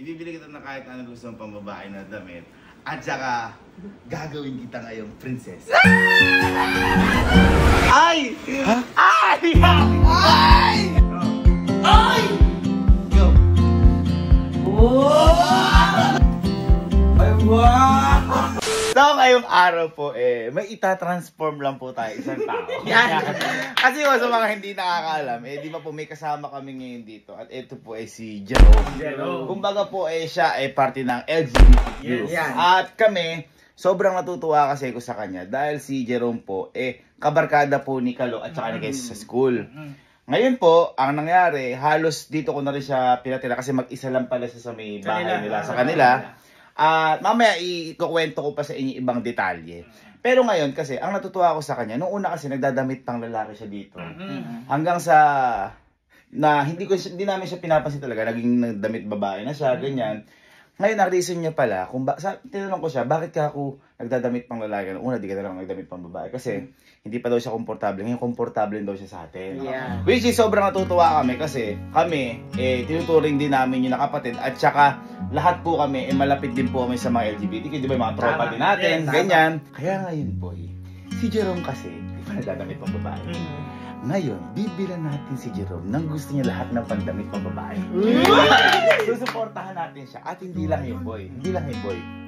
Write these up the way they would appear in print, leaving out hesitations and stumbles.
ibibili kita na kahit ano gusto mong pambabae na damit. At saka, gagawin kita ngayong princess. Ay! Ha? Ay! Ay! Ay! Go! Wow! Ay, wow! So, ngayong araw po, may itatransform lang po tayo isang tao. Kasi sa mga hindi nakakaalam, di ba po may kasama kami ngayon dito. At ito po si Jerome. Kumbaga po, siya ay parte ng LGBTQ. Yes. At kami, sobrang natutuwa kasi ko sa kanya. Dahil si Jerome po, kabarkada po ni Kalo at saka ni Kaysa sa school. Ngayon po, ang nangyari, halos dito ko na rin siya pinatira kasi mag-isa lang pala siya sa may bahay nila, sa kanila. At mamaya ikukwento ko pa sa inyo ibang detalye. Pero ngayon kasi, ang natutuwa ako sa kanya, nung una kasi nagdadamit pang lalaki siya dito. Hanggang sa, hindi namin siya pinapansin talaga, naging damit babae na siya, ganyan. Ngayon, ang reason niya pala, tinanong ko siya, bakit ka ako nagdadamit pang lalaki? Una, di ka na lang nagdamit pang babae. Kasi, hindi pa daw siya komportable. Ngayon, komportable daw siya sa atin. Yeah. Which is, sobrang natutuwa kami kasi kami, tinuturing din namin yung nakapatid. At saka, lahat po kami, malapit din po kami sa mga LGBTQ. Di ba, yung mga tropa din natin, ganyan. Kaya ngayon po, si Jerome kasi, di ba nagdadamit pang babae? Ngayon, bibilan natin si Jerome nang gusto niya lahat ng pandamit pang babae. Susuportahan natin siya. At hindi lang yung boy.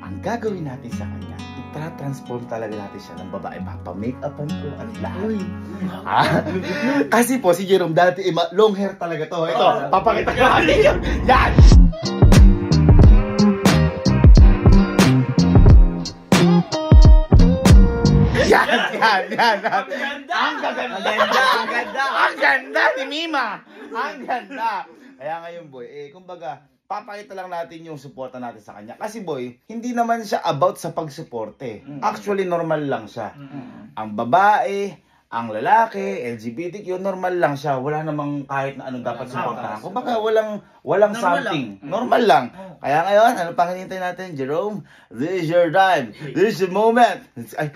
Ang gagawin natin sa kanya, itra-transform talaga natin siya ng babae. Papa-make-upan ko at lahat. Kasi po, si Jerome dati, long hair talaga to. Ito, papakita ko natin yun. Yan! Yan. Ang ganda ni Mima. Ang ganda. Kaya ngayon boy, kumbaga, papakita lang natin yung suporta natin sa kanya. Kasi boy, hindi naman siya about sa pagsuporte. Actually, normal lang siya. Ang babae, ang lalaki, LGBTQ, normal lang siya. Wala namang kahit na anong dapat suportahan. Kumbaga, walang something. Normal lang. Kaya ngayon, ano pang hinihintay natin, Jerome? This is your time. This is your moment. Ay,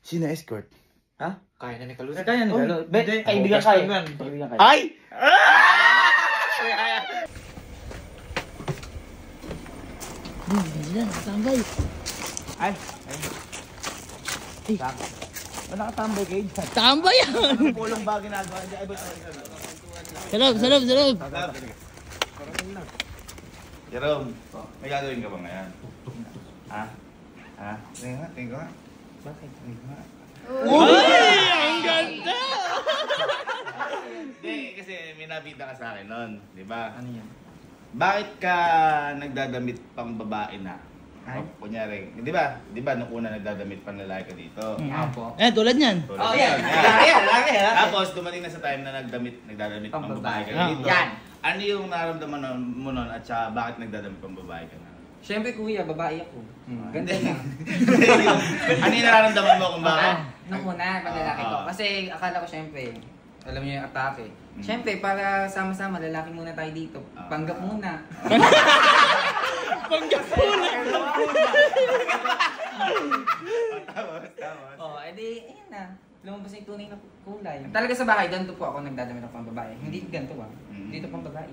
sino escort? Ha? Kaya na ni Kalo. Kaya ni Kalo. Kaibigan kayo. Ay! Tambay. Ay! Wala ka tambay kayo dyan. Tambay yan! Anong pulong ba ginagawa? Salab. Jerome, may gagawin ka ba ngayon? Ha? Tingin ko nga. Bakit? Tingin ko nga. Uy! Ang ganda! Hindi, kasi may nabida ka sa akin nun. Di ba? Ano yan? Bakit ka nagdadamit pang babae na? Kunyari, di ba nung una nagdadamit pang lalaki ka dito? Apo. Tulad niyan. Yan. Lalaki. Tapos dumating na sa time na nagdadamit pang babae ka dito. Yan. Ano yung naramdaman mo nun at saka bakit nagdadamit pang babae ka na? Siyempre kuya, babae ako. Ganda na. Ano yung nararamdaman mo kung bakit? Nung una, pag lalaki ko. Kasi akala ko siyempre, alam niyo yung atake. Siyempre, para sama-sama, lalaki muna tayo dito. Panggap muna. Panggap muna! Tama. Edi, ayun na. Lumabas yung tunay na kulay. Talaga sa bahay, ganito po ako nagdadamit ng pambabae. Hindi ganito dito pambabae.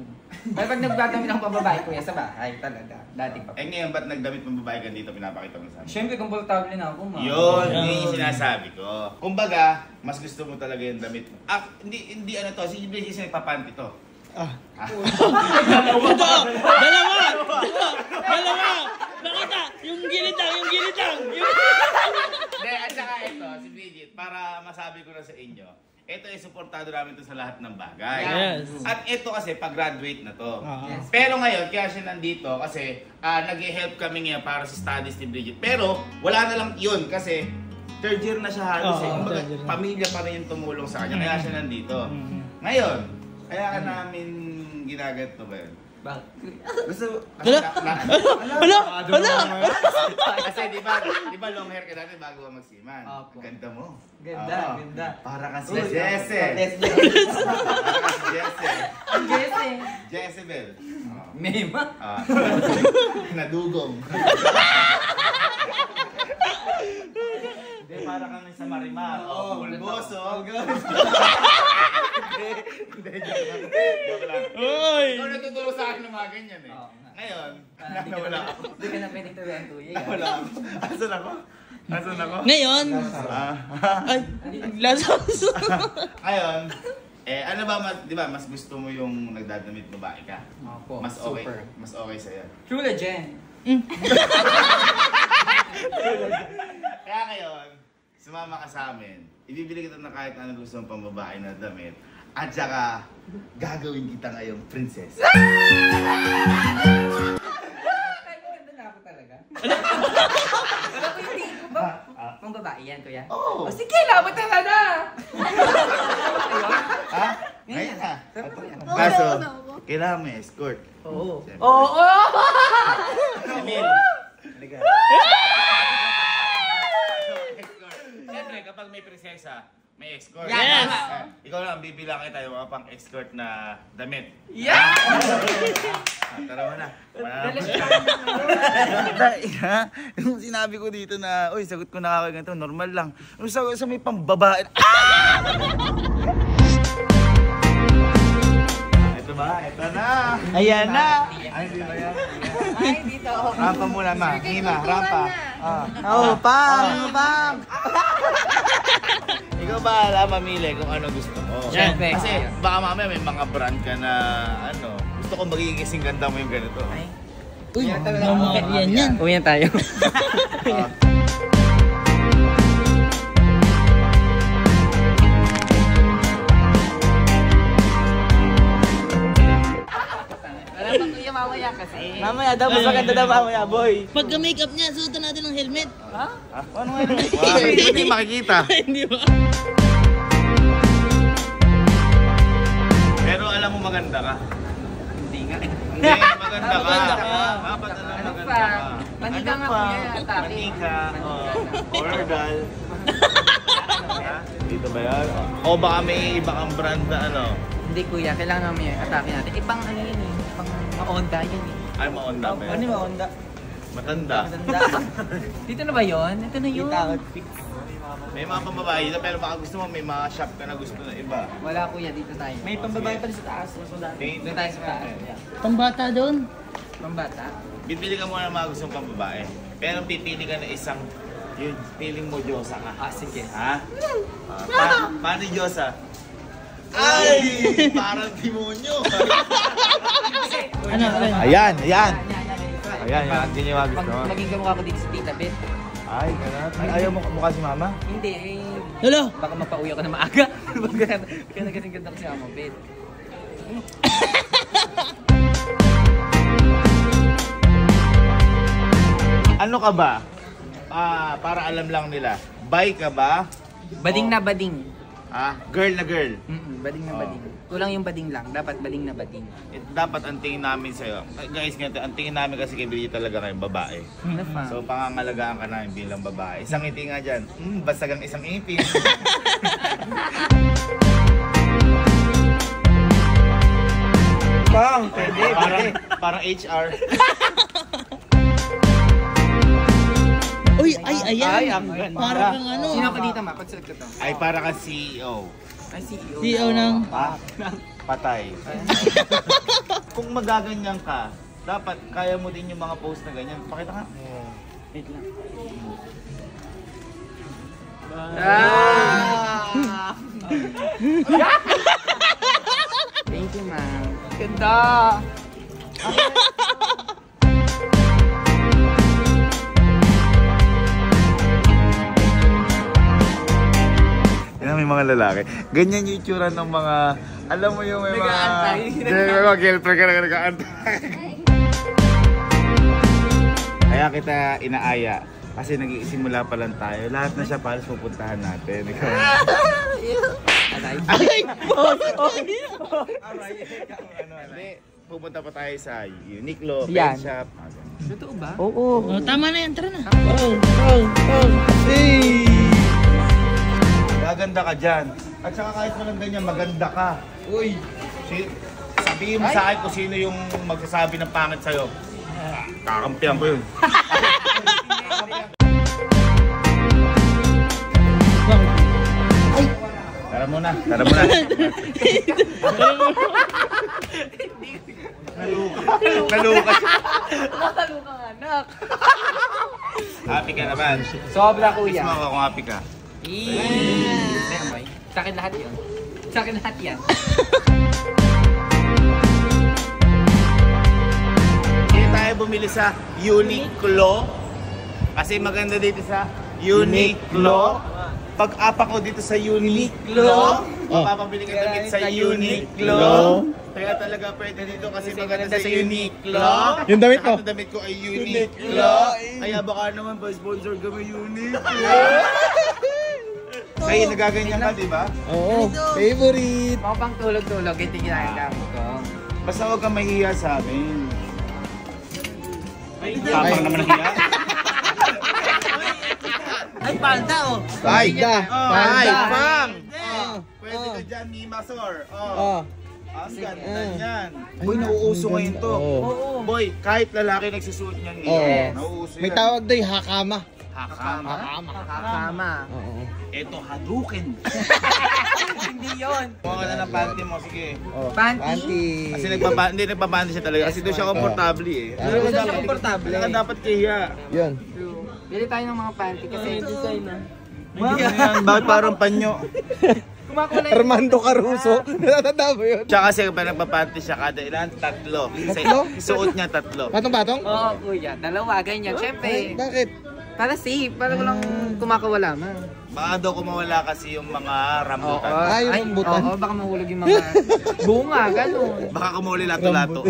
Pero pag nagdadamit ng pambabae, kuya, sa bahay talaga. Dati pa. Ngayon, ba't nagdamit pang babae ka dito? Pinapakita mo sa amin. Siyempre, komportable na ako, ma. Yun yung sinasabi ko. Kumbaga, mas gusto mo talaga yung damit mo. Hindi ano to, si Blaze yung nagpapanti to. Dalawa! Nakita! Yung gilitang! Hindi, at saka ito, si Bridget, para masabi ko na sa inyo, ito ay suportado namin to sa lahat ng bagay. Yes. At ito kasi, pag-graduate na to. Yes. Pero ngayon, kaya siya nandito kasi nag-help kami ngayon para sa studies ni Bridget. Pero, wala na lang yun kasi third year na siya halos Kumbaga, pamilya pa rin yung tumulong sa kanya, kaya siya nandito. Ngayon, kaya ka namin ginaganto ba yun? Bakit? Gusto, Hala! Kasi di ba long hair ka dati bago ka magsiman? Opo. Ganda mo. Ganda. Para ka si Jesse. Para ka si Jesse. Ang Jesse. Jezebel. Mema. Nadugong. Hindi, para kang sa Marimar. Bulboso. Hindi, joke lang. Uy! Ikaw natuturo sa akin ng mga ganyan eh. Oo nga. Ngayon, Wala ako. Hindi ka na pwedeng tuloyan kuya. Wala ako. Asan ako? Asan ako? Ngayon, Ah. ay, lasas. Ngayon, ano ba, di ba, mas gusto mo yung nagdadamit babae ka? Opo, Mas okay, super. mas okay sa'yo. True legend. Kaya ngayon, sumama ka sa amin. Ibibili kita ng kahit anong gusto mong pambabae na damit. At saka, gagawin kita ngayong princess. Ay, maganda na ako talaga. Wala ko yung tingin ko ba? Pang babae yan, kuya? Oo. O sige, labot na na! Ha? Ngayon na. Kaso, kailangan mo escort. Oo. Siyempre. Oo! Emil. Halika. Siyempre, kapag may prinsesa, may escort. Yan, Yes. tama. Ikaw lang, bibilang kita yung mga pang-escort na damit. Yeah! Tara mo na. Dalas ka. Yung sinabi ko dito na, uy, sagot ko na ako ganito, normal lang. Yung sa may pambabae. Ito ba? Ito na. Ayan na. Ay, hindi ba yan? Ay, dito. Rampa muna, ma. Hima, rampa. Oh, pang. Ikaw bahala mamili kung ano gusto mo. Siyempre. Kasi baka mamaya may mga brand ka na ano, gusto ko magiging kasing ganda mo yung ganito. Ay. Uy, Yan talaga. mamaya yan. Uwi na tayo. Ah. Wala pa kuya mamaya kasi. Mamaya daw, mas maganda daw mamaya, boy. Pagka makeup niya, suotan natin ng helmet. Ah, ano nga yun? Wow, hindi makikita. Hindi ba? Pero alam mo maganda ka. Hindi nga. Hindi, maganda ka. Maganda ka. Dapat alam Ano maganda pa? ka. Manika Ano nga pa? kuya, atake. Manika, Oradal. Ha? Dito ba yan? O baka may iba kang brand na ano? Hindi kuya, kailangan namin yung atake natin. Ibang ano yun eh. Pang ma-onda yun eh. Ay, maonda ba Ano yan? yung onda? Matanda. Dito na ba yun? Ito na yun. May mga pambabae dito, pero baka gusto mo may mga shop ka na gusto na iba. Wala kuya, dito tayo. May pambabae pa rin sa taas. Dito tayo sa taas. Pambata doon. Pambata. Bibili ka muna ng mga gusto mong pambabae. Pero pipili ka na isang, yun, feeling mo Diyosa ka. Ah, sige. Ha? Paano Diyosa? Ay! Parang demonyo! Ano? Ayan, ayan! Ayan, yan. Hindi niyo gusto. Maging kamukha ko dito sa Tita Bet. Ay, ganun. Ay, ayaw mo mukha si Mama? Hindi eh. Hello? Baka mapauwi ako na maaga. Kaya kasing ganda ko si Mama Bet. Ano ka ba? Para alam lang nila. Bi ka ba? Bading na bading. Girl na girl. Bading na Oh. bading. Kulang yung bading lang. Dapat bading na bading. Dapat ang tingin namin sa'yo. Guys, ganito, ang tingin namin kasi kay Billy talaga kayong babae. Ano pa? So, pangangalagaan ka namin bilang babae. Isang ngiti nga dyan. Basta gang isang ngiti. Pang, pwede. Parang HR. Uy, ay, ayan. Ay, ang ganda. Para kang ano. Sino ako dito ma? Pagsulat ko to. Ay, para ka CEO. Ay, CEO. CEO ng... Patay. Kung magaganyan ka, dapat kaya mo din yung mga post na ganyan. Pakita nga. Wait lang. Thank you, ma'am. Ganda! Yan may mga lalaki. Ganyan yung itsura ng mga, alam mo yung may mga... Nag-aantay. May mga girlfriend ka na nag-aantay. Kaya kita inaaya. Kasi nag-iisimula pa lang tayo. Lahat na siya palos pupuntahan natin. Ikaw. Ay! Hindi, pupunta pa tayo sa Uniqlo, Yan. Pet Shop. Totoo ba? Oo. Oh, tama na yan, tara na. Hey! Maganda ka dyan. At saka kahit walang ganyan, maganda ka. Uy! Sabihin mo sa akin kung sino yung magsasabi ng pangit sa'yo. Kakampihan ko yun. Ay! Tara Tara muna. Tara muna. Naluka. Mataluka ka, anak. Happy ka naman. Sobra, kuya. Gusto mo ako kung happy ka. Sa akin lahat yun. Sa akin lahat yan. Hindi tayo bumili sa Uniqlo. Kasi maganda dito sa Uniqlo. Pag-apa ko dito sa Uniqlo, mapapabili ka damit sa Uniqlo. Kaya talaga pwede dito kasi maganda sa Uniqlo. Yung damit mo? Ang damit ko ay Uniqlo. Kaya baka naman pa sponsor kami Uniqlo. Kayo nagaganyan ka, di ba? Oo, favorite. Mga pang tulog-tulog, hindi ginagamit ko. Basta huwag kang mahiya sa amin. Tapang naman ang hiya. Ay, panda oh. Ay! Panda. Ay! Panda. Pang! Oh. Pwede ka dyan, Mimasor. Oh. Ang ganda niyan. Boy, nauuso ngayon to. Oo. Boy, kahit lalaki nagsusuot niyan Oo. ngayon. Nauuso May yan. tawag doon, hakama. Hakama. Kakama. Oo. Ito, Hadouken. Hindi yun. Kuha ka na ng panty mo, sige. Oh. Panty. Kasi hindi nagpapanty siya talaga. Kasi doon siya komportable eh. Doon siya komportable. Kaya dapat kahiya. Yun. Bili tayo ng mga panty kasi design na. Bakit parang panyo? Kumakulay. Armando Caruso. Natatanda mo yun? Siya kasi pa nagpapanty siya kada ilan? Tatlo. Suot niya tatlo. Batong-batong? Oo, kuya. Dalawa, ganyan. Siyempre. Bakit? Para safe. Para walang kumakawala man. Baka daw kumawala kasi yung mga rambutan. Ah, yung rambutan. Oo, baka mahulog yung mga bunga, gano'n. Baka kumuli lato-lato.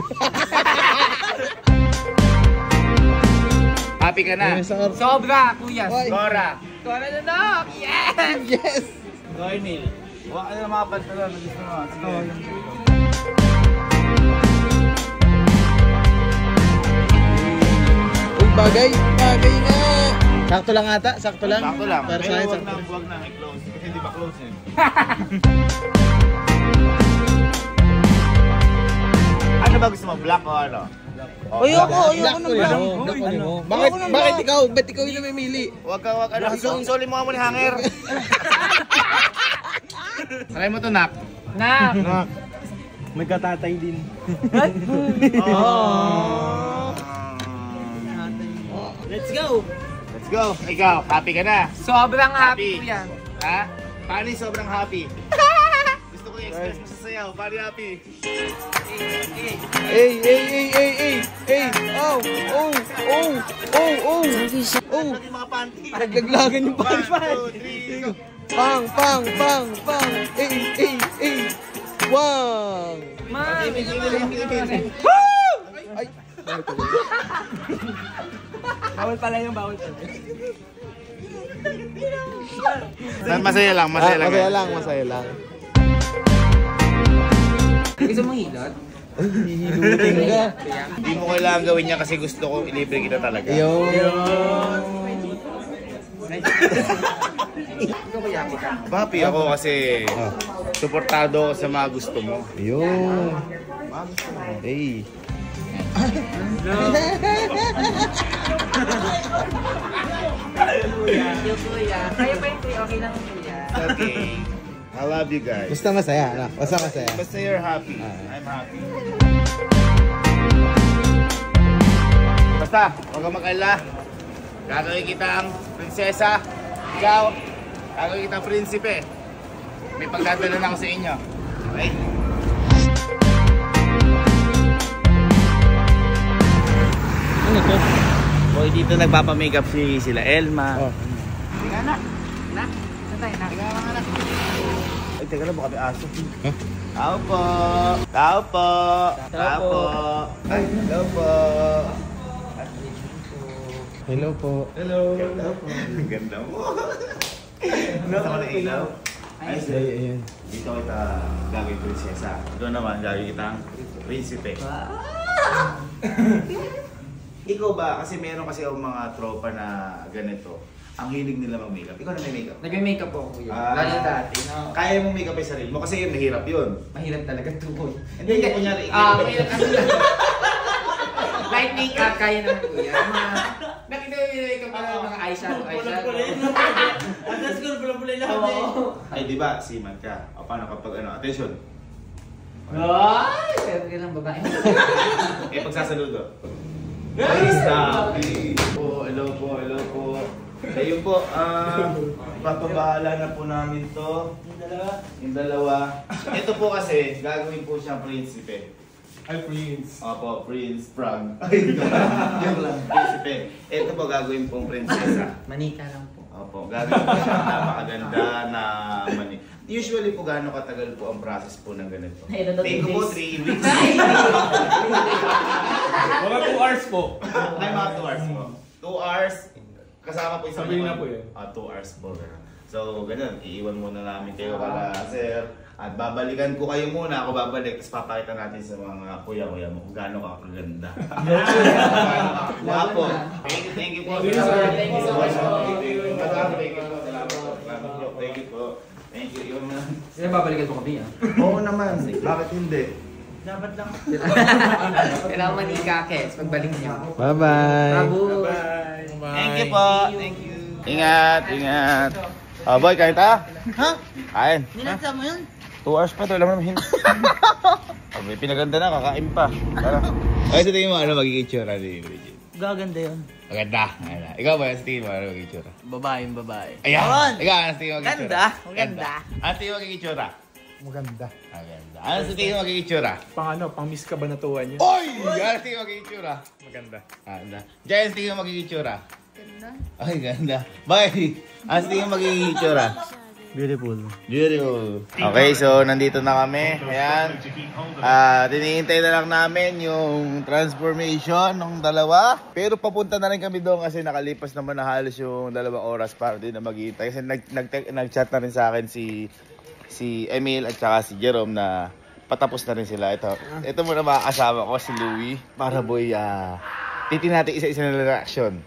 Happy ka na? Yes, sir. Sobra, kuya. Oy. Cora. Cora na nak! Yes! Yes! Cornel. Huwag ka na mga pantalon. Gusto mo. Sige. Uy, bagay. Bagay nga. Sakto lang ata. Sakto lang. Sakto lang. Pero Pero sa akin, huwag sakto na, lang. huwag na i-close. Kasi hindi ba close eh. Ano ba gusto mo? Black o ano? Ayoko Black ng ko black. yun, oh. Bakit ikaw? Ba't ikaw yung namimili? Huwag ka, ano. Soli mo nga muna hanger. Try mo to, Nak. Nak! May katatay din. Oh. Let's go. Let's go. Ikaw, happy ka na? Sobrang happy, kuya. Ha? Paano yung sobrang happy? Gusto ko i-express mo sa sayaw. Paano yung happy? Hey, hey, hey, hey, hey, hey. Oh, oh, oh, oh, oh. Oh, Ano yung mga panty? naglaglagan yung 1, pan-pan. 2, 3, go. Pang, pang, pang, pang. Hey, hey, hey. Wang. Ma! Ay. Bawal pala yung bawal pala. Masaya lang, masaya lang. Masaya lang, masaya lang. Gusto mong hilot? Ay, hihilutin ka. Hindi mo kailangan gawin niya kasi gusto ko ilibre kita talaga. Ayun. Ikaw kuya, kita. Happy ako kasi suportado ako sa mga gusto mo. Ayun. Mga gusto mo. Hey. Yung kuya. Kaya pa yung kuya, okay lang yung kuya. Okay. I love you guys. Basta masaya, ano? Basta masaya. Basta you're happy. I'm happy. Basta, huwag kang mag-alala. Gagawin kitang prinsesa. Ikaw, gagawin kitang prinsipe. May pagdadala na ako sa inyo. Okay? Ano to? Boy, dito nagpapamakeup sila Elma. Oh. Sige na. Na? Saan tayo na? Ay, teka lang, baka may aso. Huh? Tao po! Tao po! Tao po! Ay, hello po! Hello po. Hello! Hello po! Ang ganda mo! Nasa ko na ilaw? Ay, Ay, ayun. dito kita gagawin prinsesa. Ito naman, gagawin kitang prinsipe. Ikaw ba? Kasi meron kasi akong mga tropa na ganito. Ang hilig nila mag-makeup. Ikaw na may makeup. Nag-makeup po kuya. Ah. Lalo dati. No? Kaya mong make up yung sarili mo kasi mahirap yun. Mahirap talaga tukoy. Hindi, kunyari. Mahirap kasi. Light makeup, kaya naman kuya. Yung mga Nakita mo yung makeup pala mga eyeshadow. Atas ko, pula-pula lahat eh. Ay, di ba, siman ka. O paano kapag ano, attention. Ay! Pero kailang babae. Eh, pagsasaludo. Ay, stop. Hello po. Ayun po, papabahala na po namin to. Yung dalawa. Ito po kasi, gagawin po siyang prinsipe. Ay, Prince. Opo, Prince Prag. Ay, yun lang, prinsipe. Ito po gagawin pong prinsesa. Manika lang po. Opo, gagawin po siya napakaganda na mani. Usually po gaano katagal po ang process po ng ganito? Take po 3 weeks. Mga 2 hours po. Ay, mga 2 hours po. 2 hours, kasama po isang Sabihin na po yan. 2 hours po. So, ganun, iiwan muna namin kayo kala sir. At babalikan ko kayo muna, ako babalik, tapos papakita natin sa mga kuya-kuya mo kung gaano ka kaganda. Wapo. Thank you po. Thank you, sir. Thank you so much po. Thank you po. Thank you. Yun na. Sila babalikan po kami Oo naman. Bakit hindi? Dapat lang. Kailangan manika, Kes, pagbalik niyo. Bye-bye. Bravo! Thank you po. Thank you. Ingat. Oh, boy, kain ta? Ha? Kain. Nilansa mo yun? 2 hours pa to, alam mo naman. May pinaganda na, kakain pa. Tara. Ay, sa tingin mo, ano magiging itsura ni Bridget? Gaganda yun. Maganda. Ikaw ba, sa tingin mo, ano magiging itsura? Babaeng babae. Ayan! Ikaw, ano sa tingin mo magiging itsura? Maganda. Ano sa tingin mo magiging itsura? Maganda. Maganda. Ano sa tingin mo magiging itsura? Pang miss ka ba natuwa niya? Oy! Ano sa tingin mo magiging itsura? Maganda. Ganda. Diyan, sa tingin mo magiging itsura? Ganda. Ay, ganda. Bye! Ano sa tingin mo magiging itsura? Beautiful. Beautiful. Okay, so nandito na kami. Ayan. Tinihintay na lang namin yung transformation ng dalawa. Pero papunta na rin kami doon kasi nakalipas naman na halos yung 2 oras para din na maghihintay. Kasi nag-chat na rin sa akin si Emil at saka si Jerome na patapos na rin sila. Ito muna makakasama ko si Louie. Para boy, titin natin isa-isa na reaction.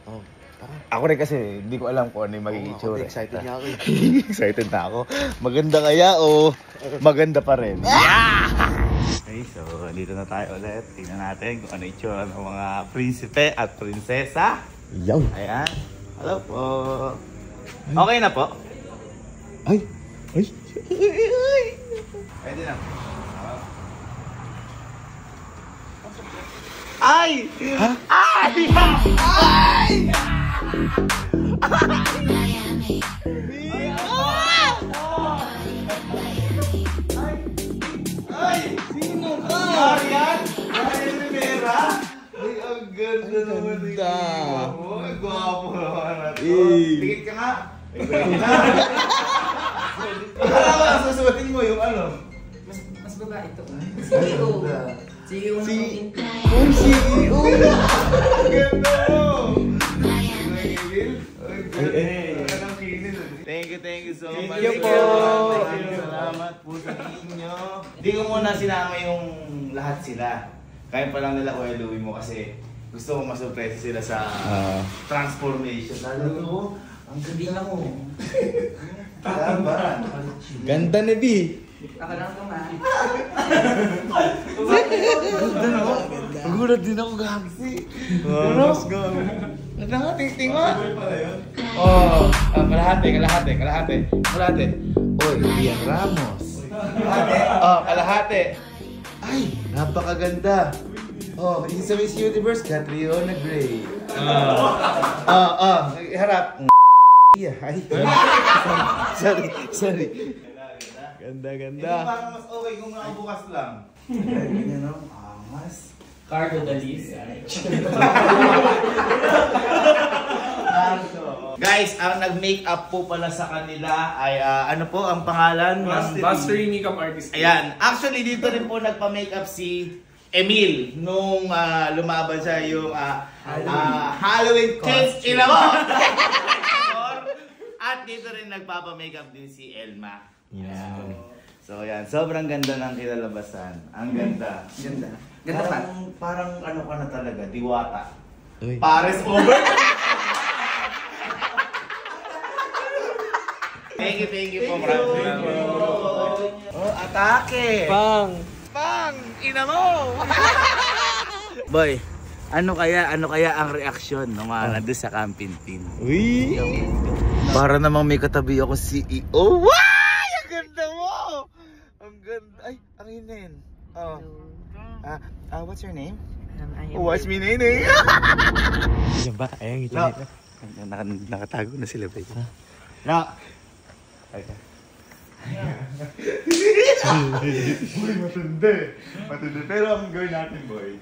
Ako rin kasi hindi ko alam kung ano yung magiging itsura. Excited na ako eh. Excited na ako. Maganda kaya o maganda pa rin? Yeah! Okay, so dito na tayo ulit. Tingnan natin kung ano yung itsura ng mga prinsipe at prinsesa. Yaw. Ayan. Hello po. Okay na po? Ay. Pwede na. Ay! Ha? Ay! Ay! Ay! Sino ka? Marian? Marian Rivera? Ay, ang ganda naman ng mo. Ay, gwapo naman. Tingit ka nga. Akala ko ang susuotin mo yung ano? Mas babae ito. CEO. CEO na CEO. Ang ganda mo. Thank you so much. Thank you po. Salamat po sa inyo. Hindi ko muna sinama yung lahat sila. Kaya pa lang nila Kuya Louie mo kasi gusto ko masurpresa sila sa transformation. Lalo ko, ang ganda mo. Salamat. Ganda ni B. Ako lang naman. Ganda no? Nagulat din ako gagsi. Let's go. Ganda nga, ting-ting mo. Oh, kalahati. Oy, Ian Ramos. Kalahati. Ay, napakaganda. Oh, isa sa Miss Universe, Catriona Gray. Harap. Ay. Sorry. Ganda. Parang mas okay kung nakabukas lang. Ganyan no? Mas. Cardo Dalis. Guys, ang nag-makeup po pala sa kanila ay ano po ang pangalan? Mastery Makeup Artist. Ayan, actually dito rin po nagpa-makeup si Emil nung lumaban siya yung Halloween Kids in mo. At dito rin nagpapa-makeup din si Elma. So yan, sobrang ganda ng kinalabasan. Ang ganda. Ganda pa. Parang ano ka na talaga, diwata. Pares over. Thank you po. Oh, atake. Pang. Ina mo. Boy, Ano kaya ang reaksyon ng mga nandun sa Camping. Uy! Para namang may katabi ako CEO. Wow! Ang ganda mo! Ang ganda. Ay, ang inin. Oh. What's your name? What's my name? Yan ba? Ayan, ito nito. Nakatago na sila ba? No. Boy, matindi. Pero ang gawin natin, boy,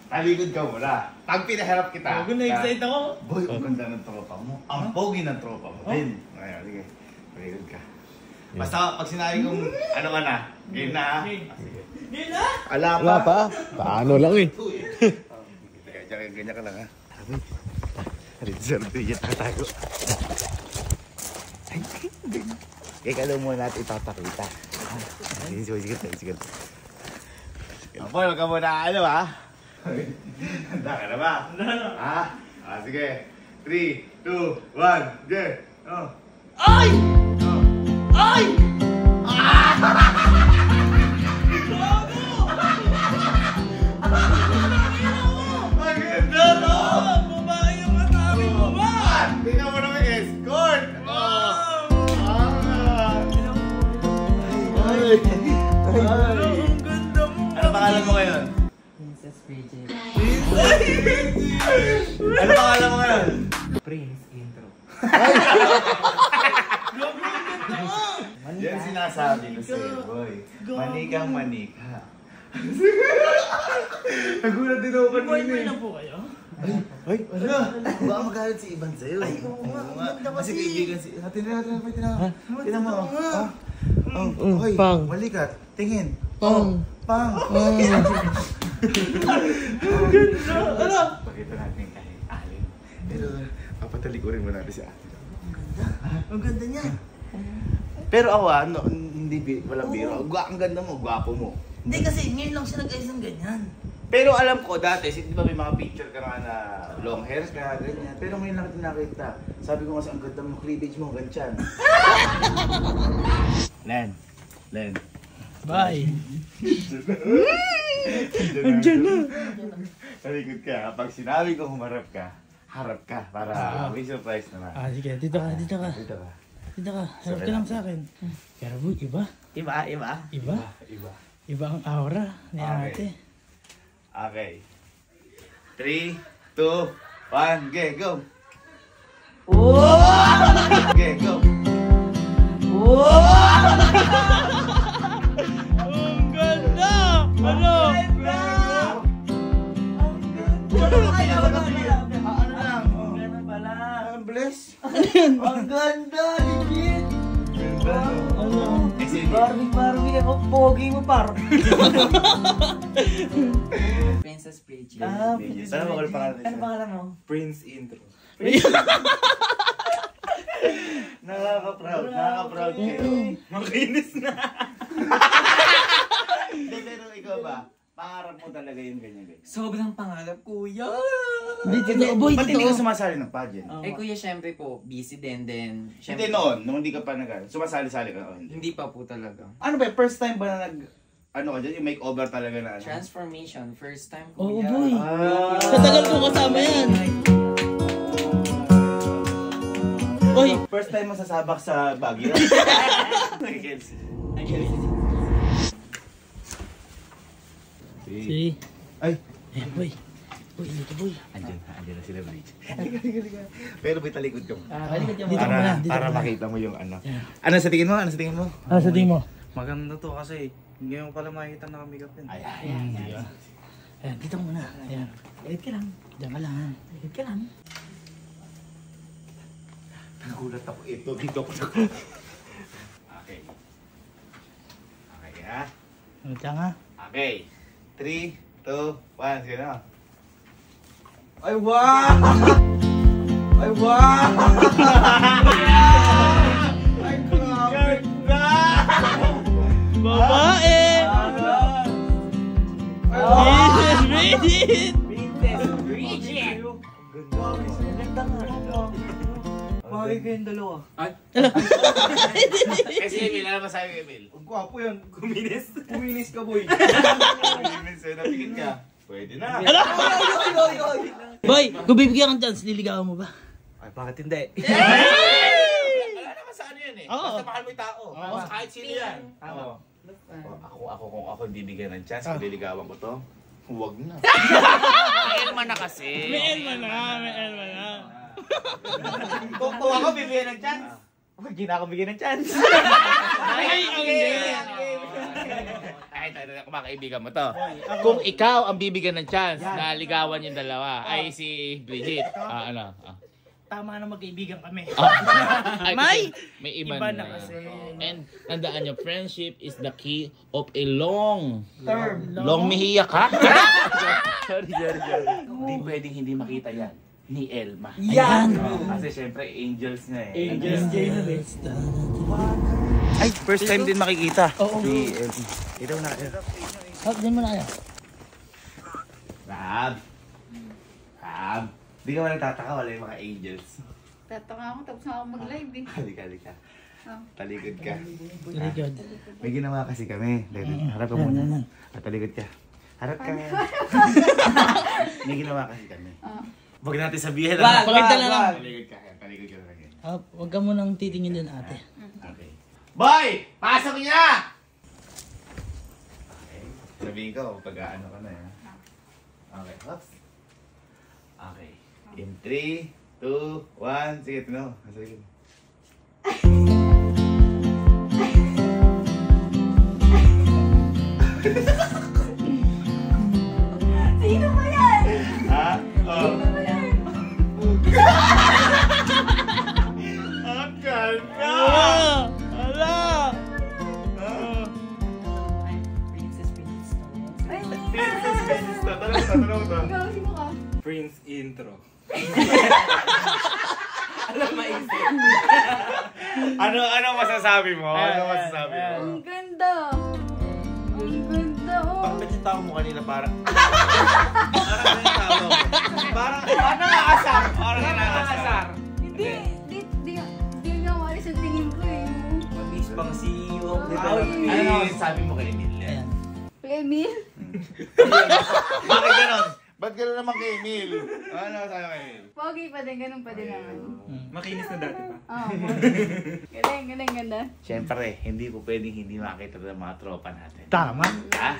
talikod ka muna. Pag pinaharap kita. Na-excite ako. Boy, ang ganda ng tropa mo. Ang pogi ng tropa mo din. Ayan, sige. Talikod ka. Basta pag sinabi kong ano ka na, game na ha. Sige. Game na? Wala pa. Paano lang eh. Ganyan ka lang ha. Reserve yun, nakatago. Kaya lang muna natin ipapakita. Sige. Boy, wag ka muna ha. Handa ka na ba? Ha? Sige. 3, 2, 1, go! Ay! Ay! Ang ganda no! Babae yung atake mo ba? Tingnan mo naman escort! Ang ganda mo. Ano pangalan mo ngayon? Princess Bridget. Ano pangalan mo ngayon? Prince intro. Yan sinasabi ko sa'yo, boy. Manikang manika. Nagulat din ako kanina. Boyfriend na po kayo? Ay, ano? Baka magalit si Ivan sa'yo. Ay, oo nga. Kasi kaibigan si... Tingnan mo. Okay, Pang. malikat. Tingin. Pang. Pang. Ano? Pakita natin kahit alin. Pero, papatalikurin mo natin si ate. Ang ganda niya. Pero ako walang biro. Ang ganda mo, gwapo mo. Hindi kasi ngayon lang siya nag-ayos ng ganyan. Pero alam ko dati, di ba may mga picture ka nga na long hairs ka, ganyan. Pero ngayon lang natin nakita. Sabi ko kasi ang ganda mo, cleavage mo, ganyan. Len. Bye. Andiyan na. Talikod ka. Pag sinabi ko humarap ka, harap ka para may surprise naman. Sige, dito ka. Dito ka. Harap ka lang sa akin. Pero boy, iba. Iba. Iba ang aura ni ate. Okay. 3, 2, 1, go! Okay, go! Ang ganda! Ano? Ang bless! Ang ganda! Legit! Ano? Barbie ako. Pogi mo par. Princess Bridget. Ano ba ang pangalan niya? Ano pangalan mo? Prince intro. Nakaka-proud kayo. Makinis na. Hindi, pero ikaw ba? Pangarap mo talaga yung ganyan. Sobrang pangarap, kuya. Dito, boy, Ba't hindi ka dito. sumasali ng pageant? Eh kuya, syempre po, busy din. Hindi Syempre, noon, nung hindi ka pa sumasali-sali ka. Oh, hindi. hindi pa po talaga. Ano ba, first time ba na ano ka dyan, yung makeover talaga na ano? Transformation, first time Oo, kuya. boy. Ah. Sa tagal ko kasama yan. Boy, First time mo sasabak sa Baguio? si... Ay! Ayan, boy. Boy, dito, boy. Andiyan na sila, Bridge. Pero may talikod ka mo. Dito ka muna, dito Para ka muna. makita mo yung ano. Yeah. Ano sa tingin mo? Ano sa tingin mo? Ano sa tingin mo? Maganda to kasi ngayon pala makikita na kami kapin. Ayan, dito ka muna. Ayan. Edit ka lang. Diyan ka lang. Edit ka lang. Nagulat ako. Dito ako. Okay. Okay ha? Ano ka nga? Okay. 3, 2, 1. Sige na. Ay wow! Ay wow! Ay grabe! Babae! Princess Bridget! Princess Bridget! Ganda nga. Bagay kayong dalawa. Eh si Emil, ano ba sabi ko Emil? Ang gwapo yan. Kuminis. Kuminis ka boy. Emil, sa'yo napikit ka. Pwede na. Boy, kung bibigyan kang chance, liligawan mo ba? Ay, bakit hindi? Wala naman sa ano yan eh. Oo. Basta mahal mo yung tao. Kahit sino yan. Oo. Kung ako bibigyan ng chance, kung liligawan ko to, huwag na. May elma na kasi. May elma na. Kung ako bibigyan ng chance, hindi na ako bigyan ng chance. Ay, mga kaibigan mo to. Kung ikaw ang bibigyan ng chance na ligawan yung dalawa, ay si Bridget. Ano? Tama na magkaibigan kami. May iba Iba na. na kasi. And tandaan nyo, friendship is the key of a long Term. Long mihiyak ha? Sorry. Hindi pwedeng hindi makita yan. Ni Elma. Yan! Kasi syempre, angels na eh. Angels. Ay, first time din makikita. Oo. Si Elma. Ito na. Din mo na kaya. Rab. Di ka ba nagtataka? Wala yung mga angels. Tataka ako, tapos na ako mag-live eh. Halika. Talikod ka. Very good. May ginawa kasi kami. Harap ka muna. Talikod ka. Harap ka. May ginawa kasi kami. Huwag natin sabihin. Pakita na lang. Talikod ka. Huwag ka munang titingin dyan, ate. Okay. Boy! Pasok niya! Okay. Sabihin ko, pag-ano ka na yan. Okay. Hops. Okay. In 3, 2, 1. Sige, tino. Sige. Sino ba yan? Ha? Oh. Sino ba yan? Ang ganda! Ala! Princess. Ay, Tanong to. ikaw, sino ka? Prince intro. Alam maisip. Ano masasabi mo? Ano masasabi mo? Ang ganda. Ang ganda, oh. Bakit yung tao mo kanina parang... Parang yung tao mo. Parang nakakasar. Parang nakakasar. Hindi nga malis ang tingin ko eh. Mabis pang CEO. Ano sabi mo kay Emil? Ayan. Emil? Bakit ganon? Ba't gano'n naman kay Emil? Ano sabi mo kay Emil? Pogi pa din, ganun pa din naman. Makinis na dati pa. Oo. Galing, ganda. Siyempre, hindi po pwedeng hindi makita ng mga tropa natin. Tama. Ha?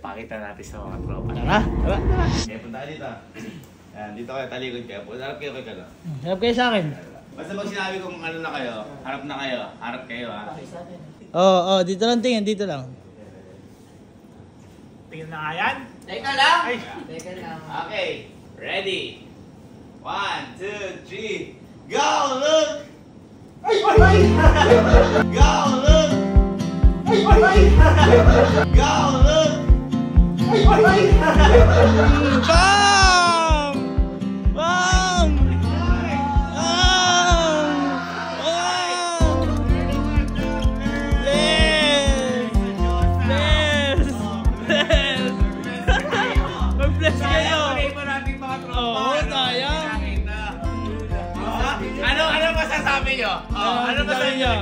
Pakita natin sa mga tropa natin. Tara. Okay, punta ka dito. Ayan, dito kayo, talikod kayo. Harap kayo kay Kalo. Harap kayo sa akin. Basta pag sinabi kong ano na kayo, harap na kayo. Harap kayo ha. Oo, dito lang tingin, dito lang. Tingin na nga yan. Teka lang! Ay. Teka lang. Okay, ready? 1, 2, 3, go! Look! Go! Look! Go! Look! Bam! Bam! Mag-bless kayo! Oo, tayo! Ano masasabi nyo? Ano masasabi nyo?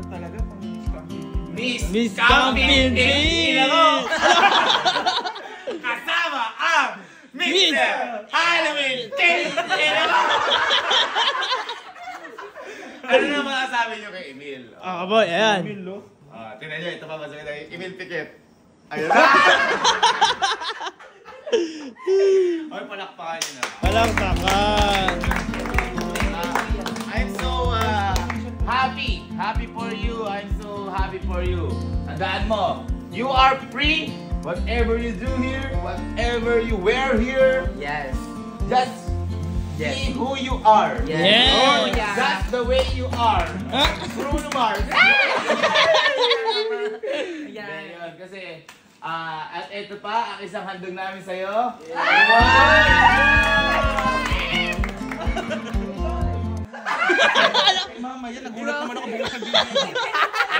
Talaga pang Miss Camping Ina mo! Kasama ang Mr. Halloween King! Ina mo! Ano na masasabi nyo kay Emil? Boy, ayan. Tingnan nyo, ito pa masabi tayo. Emil Piquet. Ayun na! Ay, palakpakan nyo na. Walang takan. I'm so happy. Happy for you. I'm so happy for you. Tandaan mo, you are free. Whatever you do here, whatever you wear here, Yes. just be who you are. Yes. Oh, yeah. That's the way you are. Bruno Mars. Yan. Yun, kasi, at ito pa, ang isang handog namin sa'yo. Mama, yan. Nagulat naman ako bukas sa video.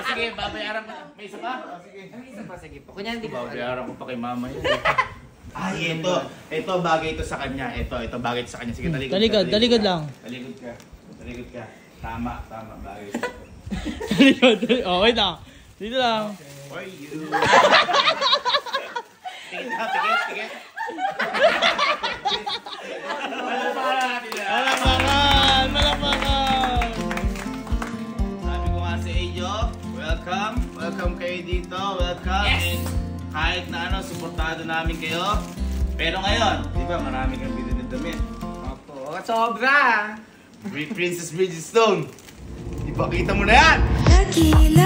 Sige, babayaran ko. May isa pa? Sige. May isa pa, sige po. Kunya hindi ko Babayaran ko pa kay mama yun. Ay, ito bagay ito sa kanya. Ito bagay ito sa kanya. Sige, Talikod lang. Talikod ka. Tama, bagay ito. Talikod. Okay na. Dito lang. For you. Pikit na, pikit. Malapangan! Sabi ko nga sa inyo, welcome kayo dito, welcome. Yes! And kahit na ano, suportado namin kayo. Pero ngayon, di ba, marami kang biniddamit. Opo, sobra! Princess Bridgestone, ipakita mo na yan! Nagkila